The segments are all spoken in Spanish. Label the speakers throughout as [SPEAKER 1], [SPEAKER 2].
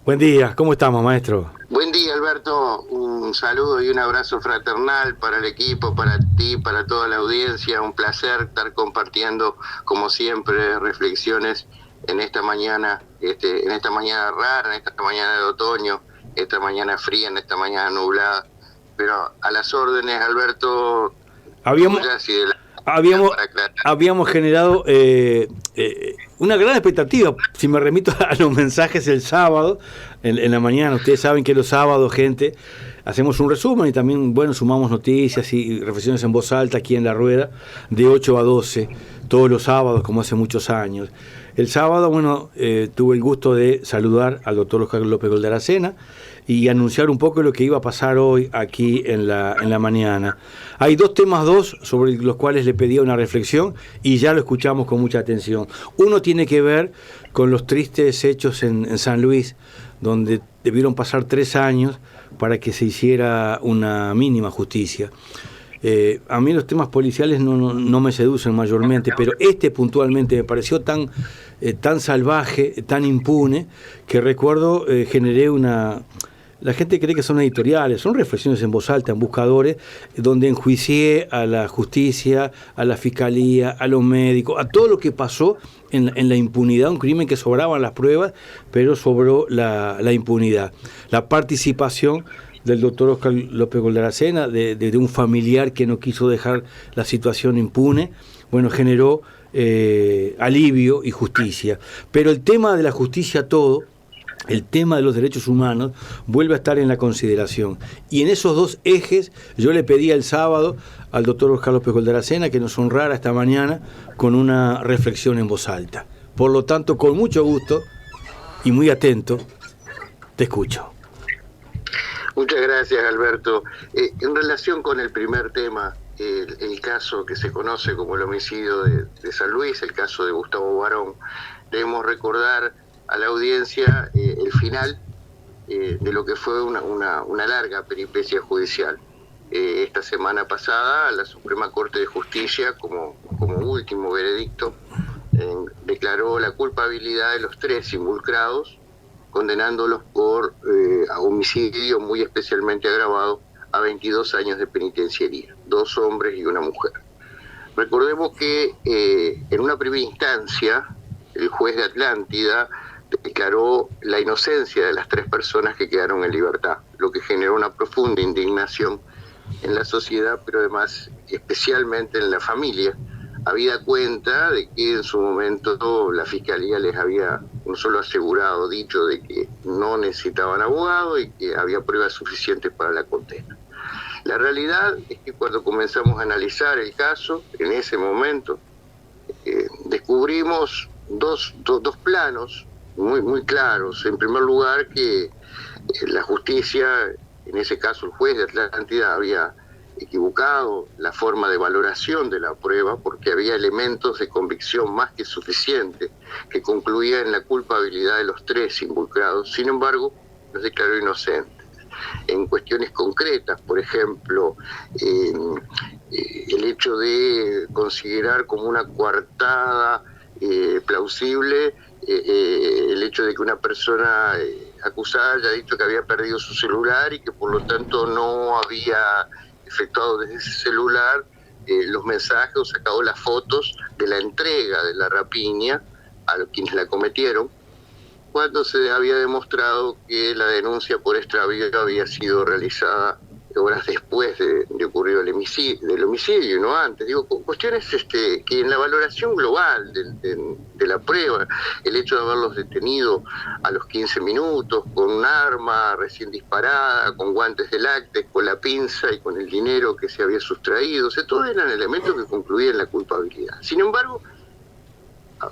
[SPEAKER 1] Buen día, ¿cómo estamos, maestro?
[SPEAKER 2] Buen día, Alberto. Un saludo y un abrazo fraternal para el equipo, para ti, para toda la audiencia. Un placer estar compartiendo, como siempre, reflexiones en esta mañana, en esta mañana rara, en esta mañana de otoño, esta mañana fría, en esta mañana nublada. Pero a las órdenes, Alberto,
[SPEAKER 1] Habíamos,
[SPEAKER 2] tuyas y de la
[SPEAKER 1] habíamos,
[SPEAKER 2] para aclarar.
[SPEAKER 1] habíamos generado una gran expectativa, si me remito a los mensajes el sábado, en la mañana. Ustedes saben que los sábados, gente, hacemos un resumen y también, bueno, sumamos noticias y reflexiones en voz alta aquí en La Rueda, de 8 a 12, todos los sábados, como hace muchos años. El sábado, bueno, tuve el gusto de saludar al doctor Oscar López Goldaracena y anunciar un poco lo que iba a pasar hoy aquí en la mañana. Hay dos sobre los cuales le pedía una reflexión y ya lo escuchamos con mucha atención. Uno tiene que ver con los tristes hechos en San Luis, donde debieron pasar 3 años para que se hiciera una mínima justicia. A mí los temas policiales no me seducen mayormente, pero este puntualmente me pareció tan salvaje, tan impune, que recuerdo generé una... La gente cree que son editoriales, son reflexiones en voz alta, en buscadores, donde enjuicié a la justicia, a la fiscalía, a los médicos, a todo lo que pasó en la impunidad, un crimen que sobraban las pruebas, pero sobró la impunidad. La participación del doctor Oscar López Goldaracena, de un familiar que no quiso dejar la situación impune, bueno, generó alivio y justicia. Pero el tema de la justicia todo, el tema de los derechos humanos vuelve a estar en la consideración. Y en esos dos ejes yo le pedí el sábado al doctor Oscar López Goldaracena que nos honrara esta mañana con una reflexión en voz alta. Por lo tanto, con mucho gusto y muy atento, te escucho.
[SPEAKER 2] Muchas gracias, Alberto. En relación con el primer tema, el caso que se conoce como el homicidio de San Luis, el caso de Gustavo Barón, debemos recordar a la audiencia el final de lo que fue una larga peripecia judicial. Esta semana pasada, la Suprema Corte de Justicia, como último veredicto, declaró la culpabilidad de los 3 involucrados, condenándolos por a homicidio muy especialmente agravado a 22 años de penitenciaría, 2 hombres y una mujer. Recordemos que en una primera instancia el juez de Atlántida declaró la inocencia de las 3 personas que quedaron en libertad, lo que generó una profunda indignación en la sociedad, pero además especialmente en la familia, habida cuenta de que en su momento la Fiscalía les había no solo asegurado, dicho de que no necesitaban abogado y que había pruebas suficientes para la condena. La realidad es que cuando comenzamos a analizar el caso, en ese momento, descubrimos dos planos muy claros. En primer lugar, que la justicia, en ese caso el juez de Atlántida, había equivocado la forma de valoración de la prueba porque había elementos de convicción más que suficientes que concluían en la culpabilidad de los 3 involucrados. Sin embargo, los declaró inocentes. En cuestiones concretas, por ejemplo, el hecho de considerar como una coartada plausible el hecho de que una persona acusada haya dicho que había perdido su celular y que por lo tanto no había efectuado desde ese celular los mensajes o sacado las fotos de la entrega de la rapiña a quienes la cometieron, cuando se había demostrado que la denuncia por extravío había sido realizada horas después de ocurrido el homicidio, no antes. Digo, cuestiones que en la valoración global de la prueba, el hecho de haberlos detenido a los 15 minutos, con un arma recién disparada, con guantes de látex, con la pinza y con el dinero que se había sustraído, o sea, todos eran elementos que concluían la culpabilidad. Sin embargo,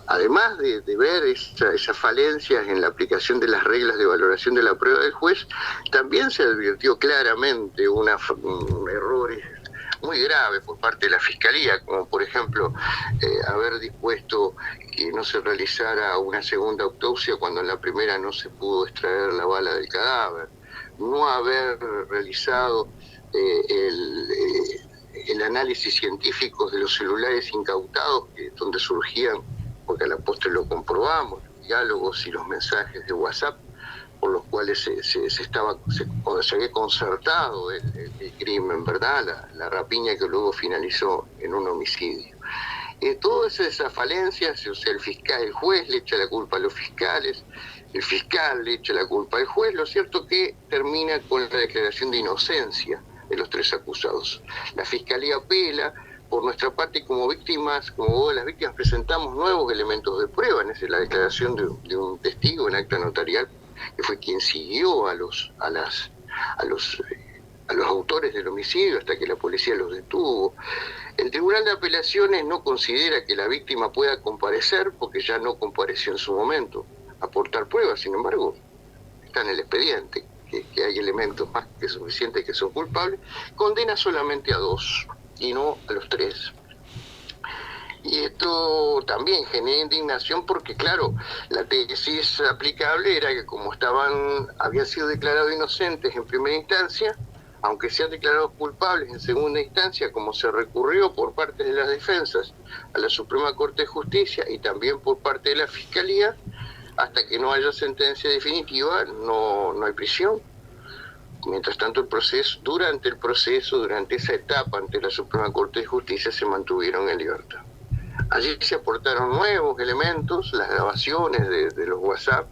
[SPEAKER 2] además de ver esas falencias en la aplicación de las reglas de valoración de la prueba del juez, también se advirtió claramente errores muy graves por parte de la Fiscalía, como por ejemplo haber dispuesto que no se realizara una segunda autopsia cuando en la primera no se pudo extraer la bala del cadáver, no haber realizado el análisis científico de los celulares incautados, donde surgían, porque a la postre lo comprobamos, los diálogos y los mensajes de WhatsApp, por los donde se había concertado el crimen, ¿verdad? La rapiña que luego finalizó en un homicidio. Todas esas falencias, o sea, el juez le echa la culpa a los fiscales, el fiscal le echa la culpa al juez, lo cierto que termina con la declaración de inocencia de los 3 acusados. La fiscalía apela. Por nuestra parte, como víctimas, como vos, las víctimas, presentamos nuevos elementos de prueba, es la declaración de un testigo en acta notarial, que fue quien siguió a los autores del homicidio hasta que la policía los detuvo. El Tribunal de Apelaciones no considera que la víctima pueda comparecer, porque ya no compareció en su momento, aportar pruebas. Sin embargo, está en el expediente, que hay elementos más que suficientes que son culpables. Condena solamente a 2 y no a los 3. Y esto también genera indignación porque, claro, la tesis aplicable era que como habían sido declarados inocentes en primera instancia, aunque sean declarados culpables en segunda instancia, como se recurrió por parte de las defensas a la Suprema Corte de Justicia y también por parte de la Fiscalía, hasta que no haya sentencia definitiva no hay prisión. Mientras tanto, durante esa etapa ante la Suprema Corte de Justicia, se mantuvieron en libertad. Allí se aportaron nuevos elementos, las grabaciones de los WhatsApp,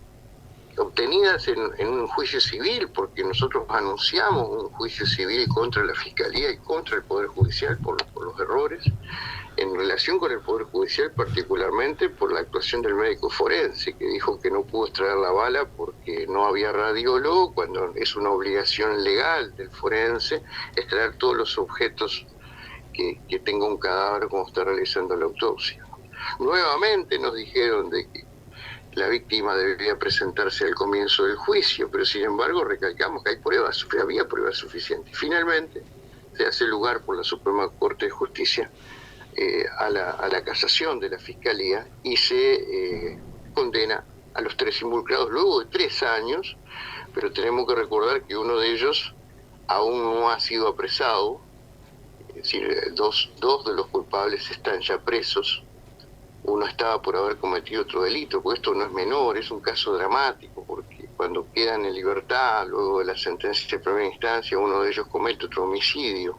[SPEAKER 2] obtenidas en un juicio civil, porque nosotros anunciamos un juicio civil contra la Fiscalía y contra el Poder Judicial por los errores, en relación con el Poder Judicial, particularmente por la actuación del médico forense, que dijo que no pudo extraer la bala porque no había radiólogo, cuando es una obligación legal del forense extraer todos los objetos que tenga un cadáver cuando está realizando la autopsia. Nuevamente nos dijeron de que la víctima debería presentarse al comienzo del juicio, pero sin embargo recalcamos que había pruebas suficientes. Finalmente se hace lugar por la Suprema Corte de Justicia a la casación de la Fiscalía y se condena a los 3 involucrados luego de 3 años, pero tenemos que recordar que uno de ellos aún no ha sido apresado, es decir, dos de los culpables están ya presos. Uno estaba por haber cometido otro delito, porque esto no es menor, es un caso dramático, porque cuando quedan en libertad, luego de la sentencia de primera instancia, uno de ellos comete otro homicidio.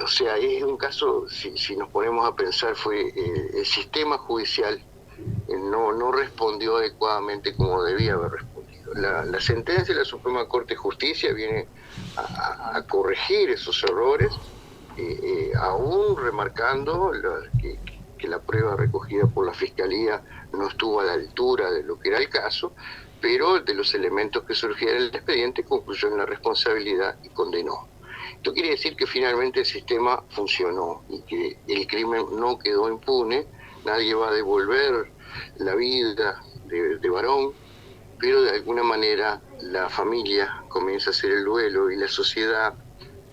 [SPEAKER 2] O sea, es un caso, si nos ponemos a pensar, el sistema judicial no respondió adecuadamente como debía haber respondido. La sentencia de la Suprema Corte de Justicia viene a corregir esos errores, aún remarcando que la prueba recogida por la Fiscalía no estuvo a la altura de lo que era el caso, pero de los elementos que surgieron en el expediente concluyó en la responsabilidad y condenó. Esto quiere decir que finalmente el sistema funcionó y que el crimen no quedó impune. Nadie va a devolver la vida de varón, pero de alguna manera la familia comienza a hacer el duelo y la sociedad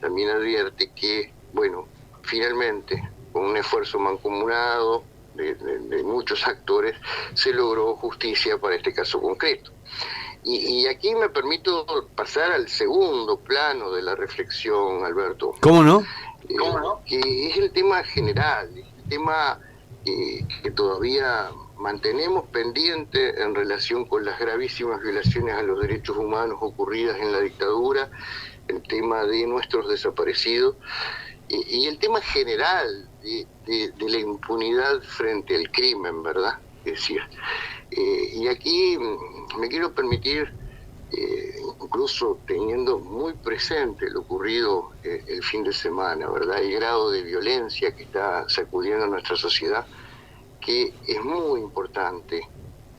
[SPEAKER 2] también advierte que, bueno, finalmente, con un esfuerzo mancomunado de muchos actores, se logró justicia para este caso concreto. Y aquí me permito pasar al segundo plano de la reflexión, Alberto.
[SPEAKER 1] ¿Cómo no?
[SPEAKER 2] Que es el tema general, el tema que todavía mantenemos pendiente en relación con las gravísimas violaciones a los derechos humanos ocurridas en la dictadura, el tema de nuestros desaparecidos, y el tema general de la impunidad frente al crimen, ¿verdad? Es decir, y aquí me quiero permitir, incluso teniendo muy presente lo ocurrido el fin de semana, ¿verdad? El grado de violencia que está sacudiendo a nuestra sociedad, que es muy importante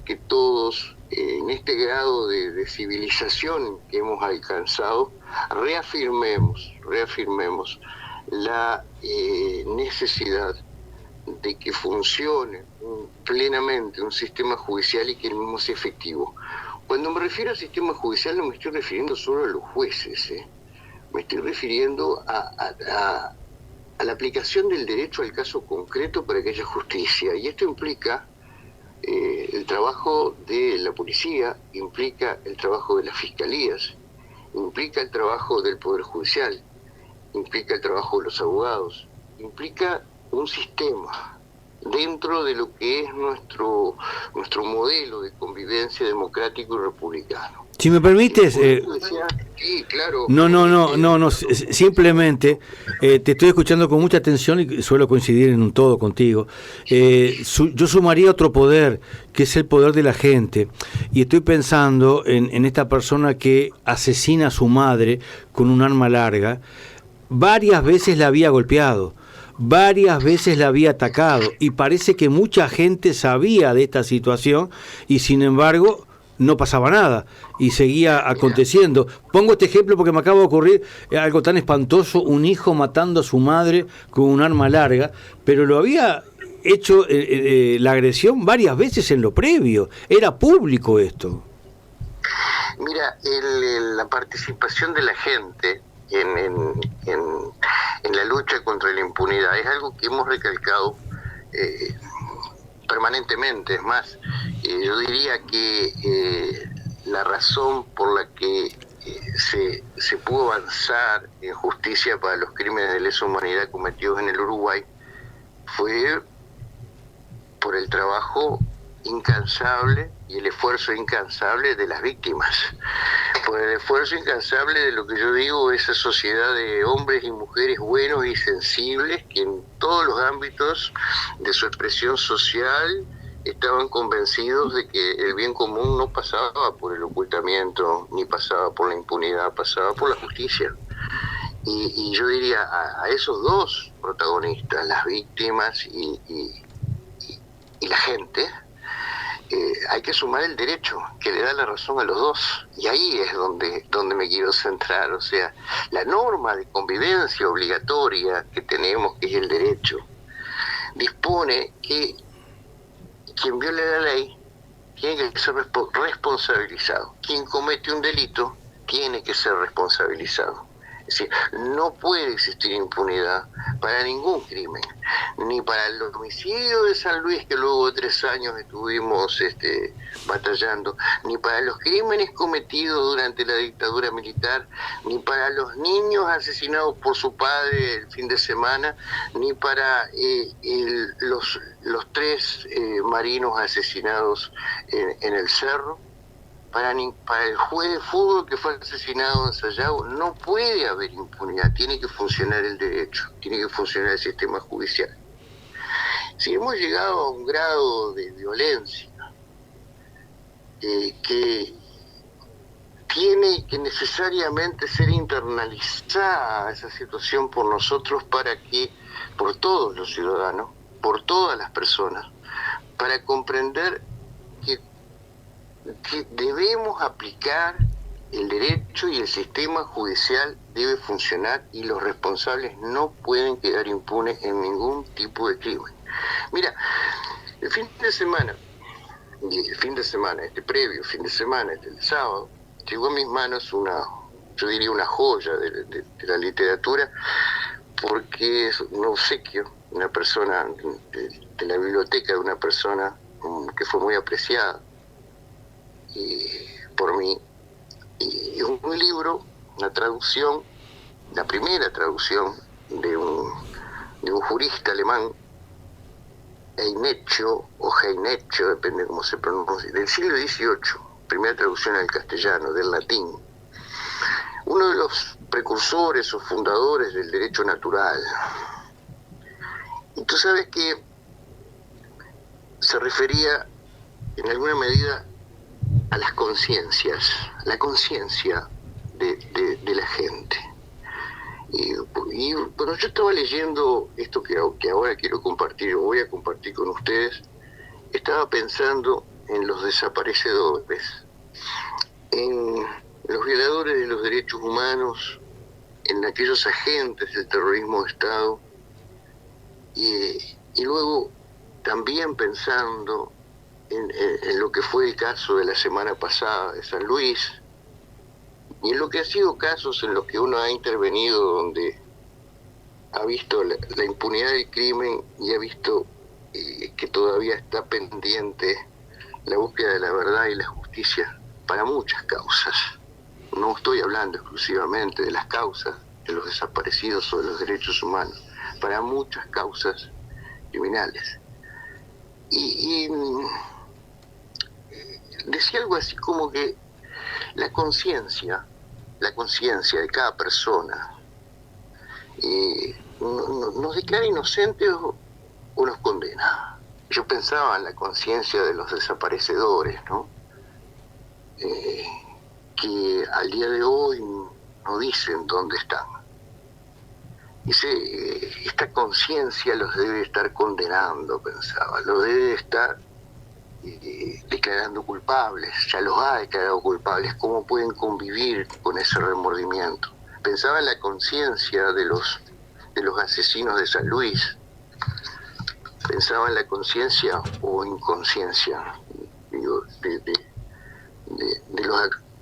[SPEAKER 2] que todos, en este grado de civilización que hemos alcanzado, reafirmemos la necesidad de que funcione plenamente un sistema judicial y que el mismo sea efectivo. Cuando me refiero al sistema judicial no me estoy refiriendo solo a los jueces, me estoy refiriendo a la aplicación del derecho al caso concreto para que haya justicia, y esto implica el trabajo de la policía, implica el trabajo de las fiscalías, implica el trabajo del Poder Judicial, implica el trabajo de los abogados, implica un sistema dentro de lo que es nuestro modelo de convivencia democrático y republicano.
[SPEAKER 1] Si me permites,
[SPEAKER 2] sí, claro.
[SPEAKER 1] No, simplemente te estoy escuchando con mucha atención y suelo coincidir en un todo contigo. Yo sumaría otro poder, que es el poder de la gente, y estoy pensando en esta persona que asesina a su madre con un arma larga. Varias veces la había golpeado, varias veces la había atacado, y parece que mucha gente sabía de esta situación y sin embargo no pasaba nada y seguía aconteciendo. Pongo este ejemplo porque me acaba de ocurrir algo tan espantoso: un hijo matando a su madre con un arma larga, pero lo había hecho la agresión varias veces en lo previo, era público esto.
[SPEAKER 2] Mira, la participación de la gente en la lucha contra la impunidad es algo que hemos recalcado permanentemente. Es más, yo diría que la razón por la que se pudo avanzar en justicia para los crímenes de lesa humanidad cometidos en el Uruguay fue por el trabajo incansable y el esfuerzo incansable de las víctimas, por el esfuerzo incansable de lo que yo digo, esa sociedad de hombres y mujeres buenos y sensibles que en todos los ámbitos de su expresión social estaban convencidos de que el bien común no pasaba por el ocultamiento, ni pasaba por la impunidad, pasaba por la justicia. Y yo diría a esos dos protagonistas, las víctimas y la gente, hay que sumar el derecho que le da la razón a los dos, y ahí es donde me quiero centrar. O sea, la norma de convivencia obligatoria que tenemos, que es el derecho, dispone que quien viole la ley tiene que ser responsabilizado, quien comete un delito tiene que ser responsabilizado. Es decir, no puede existir impunidad para ningún crimen, ni para el homicidio de San Luis, que luego de 3 años estuvimos batallando, ni para los crímenes cometidos durante la dictadura militar, ni para los niños asesinados por su padre el fin de semana, ni para los 3 marinos asesinados en el Cerro. Para el juez de fútbol que fue asesinado en Sayago no puede haber impunidad, tiene que funcionar el derecho, tiene que funcionar el sistema judicial. Si hemos llegado a un grado de violencia que tiene que necesariamente ser internalizada esa situación por nosotros, por todos los ciudadanos, por todas las personas, para comprender que debemos aplicar el derecho y el sistema judicial debe funcionar y los responsables no pueden quedar impunes en ningún tipo de crimen. Mira, el fin de semana, el sábado, llegó a mis manos yo diría una joya de la literatura, porque es un obsequio, una persona de la biblioteca de una persona que fue muy apreciada por mí, y es un libro, una traducción, la primera traducción de un jurista alemán, Heinecho o Heinecho, depende cómo se pronuncia, del siglo XVIII, primera traducción al castellano, del latín, uno de los precursores o fundadores del derecho natural. Y tú sabes que se refería en alguna medida a las conciencias, la conciencia de la gente. Y cuando yo estaba leyendo esto que ahora quiero compartir, o voy a compartir con ustedes, estaba pensando en los desaparecedores, en los violadores de los derechos humanos, en aquellos agentes del terrorismo de Estado, y luego también pensando en lo que fue el caso de la semana pasada de San Luis, y en lo que ha sido casos en los que uno ha intervenido, donde ha visto la impunidad del crimen y ha visto que todavía está pendiente la búsqueda de la verdad y la justicia para muchas causas. No estoy hablando exclusivamente de las causas de los desaparecidos o de los derechos humanos, para muchas causas criminales. y decía algo así como que la conciencia de cada persona nos declara inocentes o nos condena. Yo pensaba en la conciencia de los desaparecedores, ¿no? Que al día de hoy no dicen dónde están. Esta conciencia los debe estar condenando, pensaba, los debe estar declarando culpables, ya los ha declarado culpables. ¿Cómo pueden convivir con ese remordimiento? Pensaba en la conciencia de los asesinos de San Luis, pensaba en la conciencia o inconsciencia, digo, de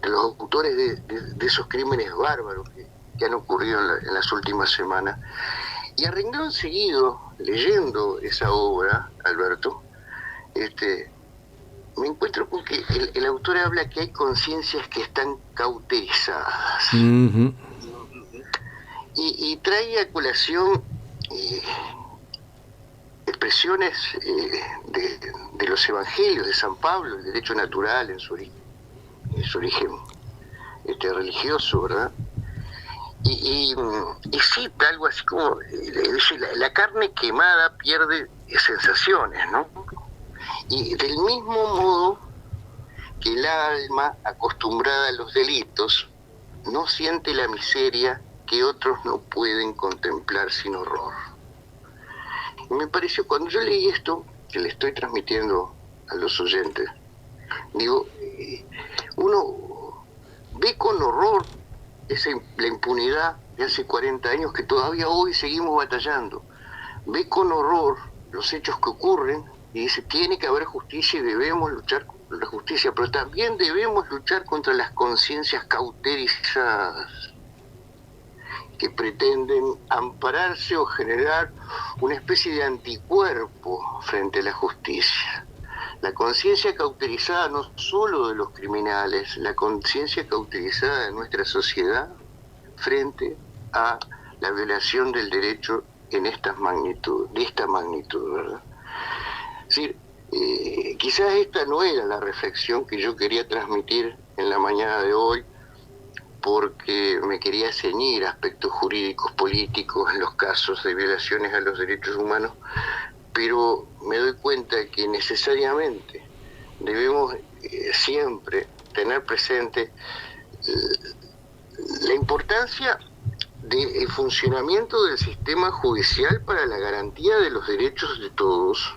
[SPEAKER 2] los autores de esos crímenes bárbaros que han ocurrido en las últimas semanas. Y a renglón seguido, leyendo esa obra, Alberto, me encuentro con que el autor habla que hay conciencias que están cauterizadas.
[SPEAKER 1] Uh-huh.
[SPEAKER 2] Y trae a colación expresiones de los evangelios de San Pablo, el derecho natural en su origen religioso, ¿verdad? Y cita algo así como, dice, la carne quemada pierde sensaciones, ¿no? Y del mismo modo que el alma acostumbrada a los delitos no siente la miseria que otros no pueden contemplar sin horror. Y me pareció, cuando yo leí esto, que le estoy transmitiendo a los oyentes, digo, uno ve con horror la impunidad de hace 40 años que todavía hoy seguimos batallando. Ve con horror los hechos que ocurren y dice, tiene que haber justicia y debemos luchar contra la justicia, pero también debemos luchar contra las conciencias cauterizadas que pretenden ampararse o generar una especie de anticuerpo frente a la justicia. La conciencia cauterizada no solo de los criminales, la conciencia cauterizada de nuestra sociedad frente a la violación del derecho de esta magnitud, ¿verdad? Es decir, quizás esta no era la reflexión que yo quería transmitir en la mañana de hoy, porque me quería ceñir a aspectos jurídicos, políticos en los casos de violaciones a los derechos humanos, pero me doy cuenta que necesariamente debemos siempre tener presente la importancia del funcionamiento del sistema judicial para la garantía de los derechos de todos,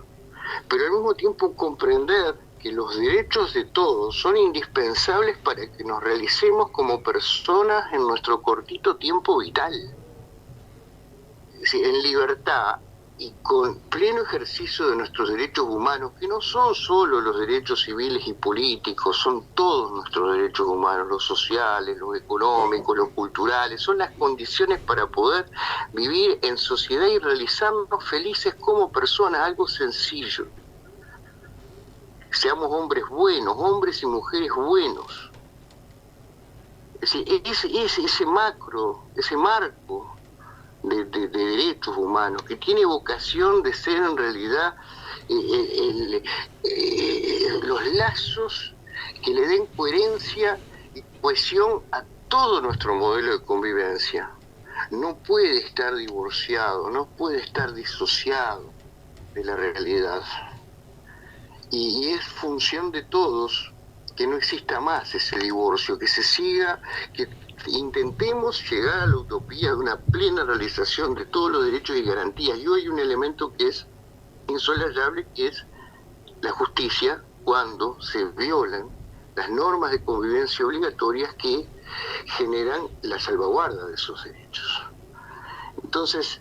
[SPEAKER 2] pero al mismo tiempo comprender que los derechos de todos son indispensables para que nos realicemos como personas en nuestro cortito tiempo vital. Es decir, en libertad y con pleno ejercicio de nuestros derechos humanos, que no son solo los derechos civiles y políticos, son todos nuestros derechos humanos, los sociales, los económicos, los culturales, son las condiciones para poder vivir en sociedad y realizarnos felices como personas, algo sencillo. Seamos hombres buenos, hombres y mujeres buenos. Es decir, ese marco de derechos humanos que tiene vocación de ser en realidad los lazos que le den coherencia y cohesión a todo nuestro modelo de convivencia. No puede estar divorciado, no puede estar disociado de la realidad. Y es función de todos que no exista más ese divorcio, que se siga, que intentemos llegar a la utopía de una plena realización de todos los derechos y garantías. Y hoy hay un elemento que es insolayable, que es la justicia, cuando se violan las normas de convivencia obligatorias que generan la salvaguarda de esos derechos. Entonces,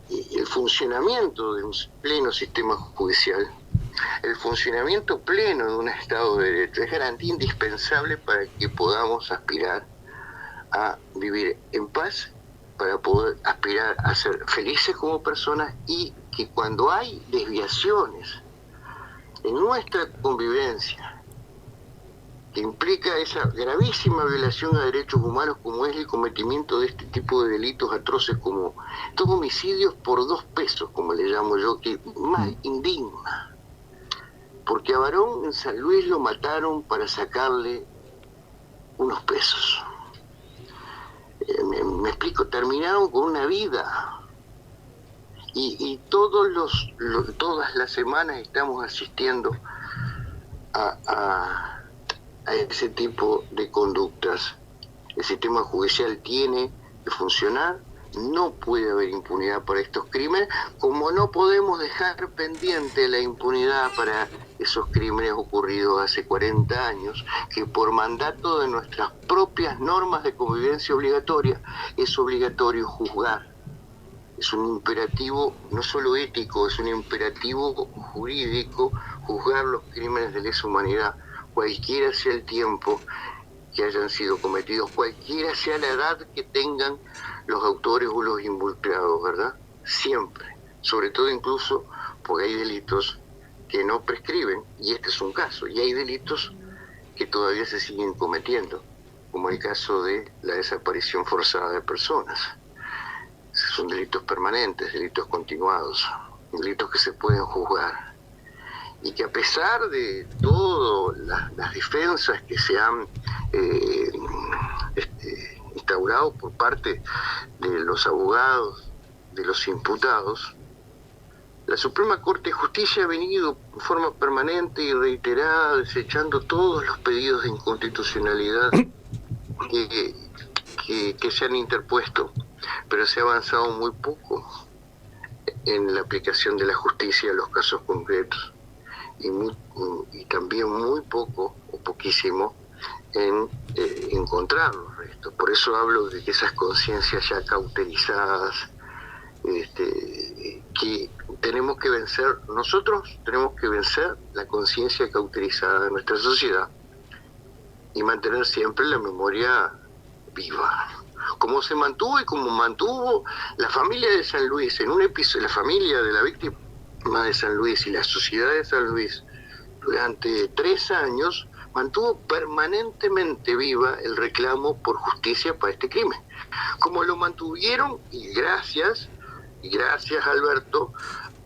[SPEAKER 2] el funcionamiento de un pleno sistema judicial, el funcionamiento pleno de un Estado de Derecho es garantía indispensable para que podamos aspirar a vivir en paz, para poder aspirar a ser felices como personas, y que cuando hay desviaciones en nuestra convivencia, que implica esa gravísima violación a derechos humanos como es el cometimiento de este tipo de delitos atroces como estos homicidios por 2 pesos, como le llamo yo, que más indigna. Porque a Barón en San Luis lo mataron para sacarle unos pesos. Me explico, terminaron con una vida. Y todas las semanas estamos asistiendo a ese tipo de conductas. El sistema judicial tiene que funcionar, no puede haber impunidad para estos crímenes, como no podemos dejar pendiente la impunidad para esos crímenes ocurridos hace 40 años, que por mandato de nuestras propias normas de convivencia obligatoria es obligatorio juzgar. Es un imperativo no solo ético, es un imperativo jurídico juzgar los crímenes de lesa humanidad, cualquiera sea el tiempo que hayan sido cometidos, cualquiera sea la edad que tengan los autores o los involucrados, ¿verdad? Siempre, sobre todo incluso porque hay delitos que no prescriben, y este es un caso, y hay delitos que todavía se siguen cometiendo, como el caso de la desaparición forzada de personas. Son delitos permanentes, delitos continuados, delitos que se pueden juzgar. Y que a pesar de todas las defensas que se han instaurado por parte de los abogados, de los imputados, la Suprema Corte de Justicia ha venido en forma permanente y reiterada desechando todos los pedidos de inconstitucionalidad que se han interpuesto, pero se ha avanzado muy poco en la aplicación de la justicia a los casos concretos y también muy poco o poquísimo en encontrar los restos. Por eso hablo de que esas conciencias ya cauterizadas, que tenemos que vencer, nosotros tenemos que vencer la conciencia cauterizada de nuestra sociedad y mantener siempre la memoria viva, como se mantuvo y como mantuvo la familia de San Luis en un episodio, la familia de la víctima de San Luis y la sociedad de San Luis durante 3 años mantuvo permanentemente viva el reclamo por justicia para este crimen, como lo mantuvieron, y gracias Alberto,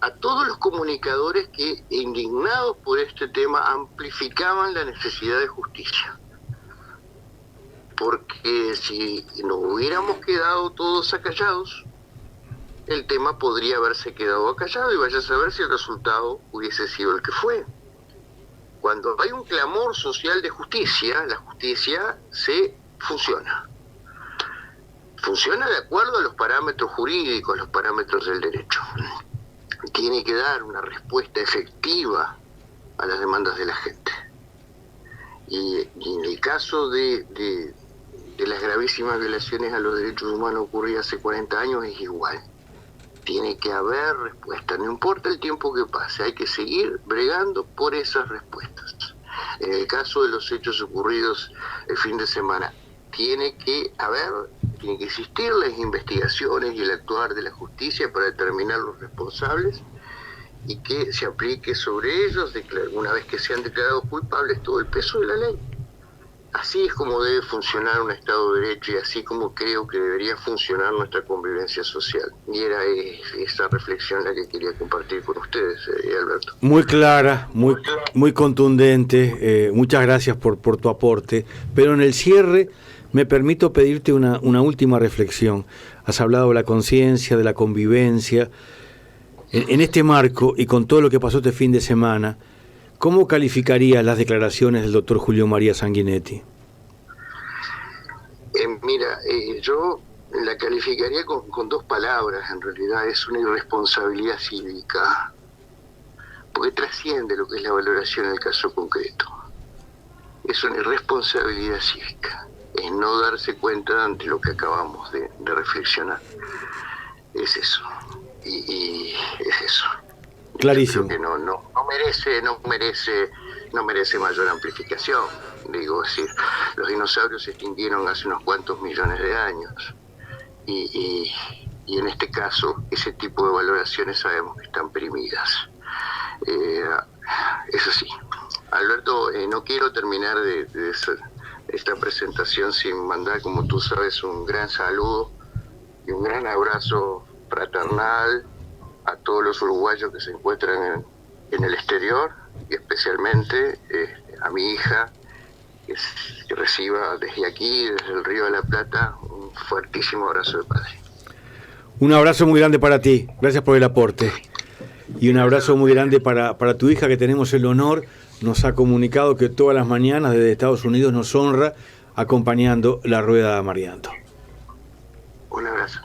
[SPEAKER 2] a todos los comunicadores que, indignados por este tema, amplificaban la necesidad de justicia. Porque si nos hubiéramos quedado todos acallados, el tema podría haberse quedado acallado y vaya a saber si el resultado hubiese sido el que fue. Cuando hay un clamor social de justicia, la justicia funciona. Funciona de acuerdo a los parámetros jurídicos, los parámetros del derecho. Tiene que dar una respuesta efectiva a las demandas de la gente. Y en el caso de las gravísimas violaciones a los derechos humanos ocurridas hace 40 años es igual. Tiene que haber respuesta, no importa el tiempo que pase, hay que seguir bregando por esas respuestas. En el caso de los hechos ocurridos el fin de semana, tiene que existir las investigaciones y el actuar de la justicia para determinar los responsables y que se aplique sobre ellos, una vez que sean declarados culpables, todo el peso de la ley. Así es como debe funcionar un Estado de Derecho y así como creo que debería funcionar nuestra convivencia social. Y era esa reflexión la que quería compartir con ustedes, Alberto.
[SPEAKER 1] Muy clara, muy contundente. Muchas gracias por tu aporte. Pero en el cierre me permito pedirte una última reflexión. Has hablado de la conciencia, de la convivencia. En este marco y con todo lo que pasó este fin de semana, ¿cómo calificarías las declaraciones del doctor Julio María Sanguinetti?
[SPEAKER 2] Yo la calificaría con 2 palabras, en realidad es una irresponsabilidad cívica, porque trasciende lo que es la valoración del caso concreto. Es una irresponsabilidad cívica, es no darse cuenta ante lo que acabamos de reflexionar. Es eso, y es eso.
[SPEAKER 1] Clarísimo.
[SPEAKER 2] Que no merece mayor amplificación. Digo, es decir, los dinosaurios se extinguieron hace unos cuantos millones de años y en este caso ese tipo de valoraciones sabemos que están perimidas. Es así. Alberto, no quiero terminar esta presentación sin mandar, como tú sabes, un gran saludo y un gran abrazo fraternal a todos los uruguayos que se encuentran en el exterior, y especialmente a mi hija, que reciba desde aquí, desde el Río de la Plata, un fuertísimo abrazo de padre.
[SPEAKER 1] Un abrazo muy grande para ti, gracias por el aporte. Y un abrazo muy grande para tu hija, que tenemos el honor, nos ha comunicado que todas las mañanas desde Estados Unidos nos honra acompañando la rueda Marianto.
[SPEAKER 2] Un abrazo.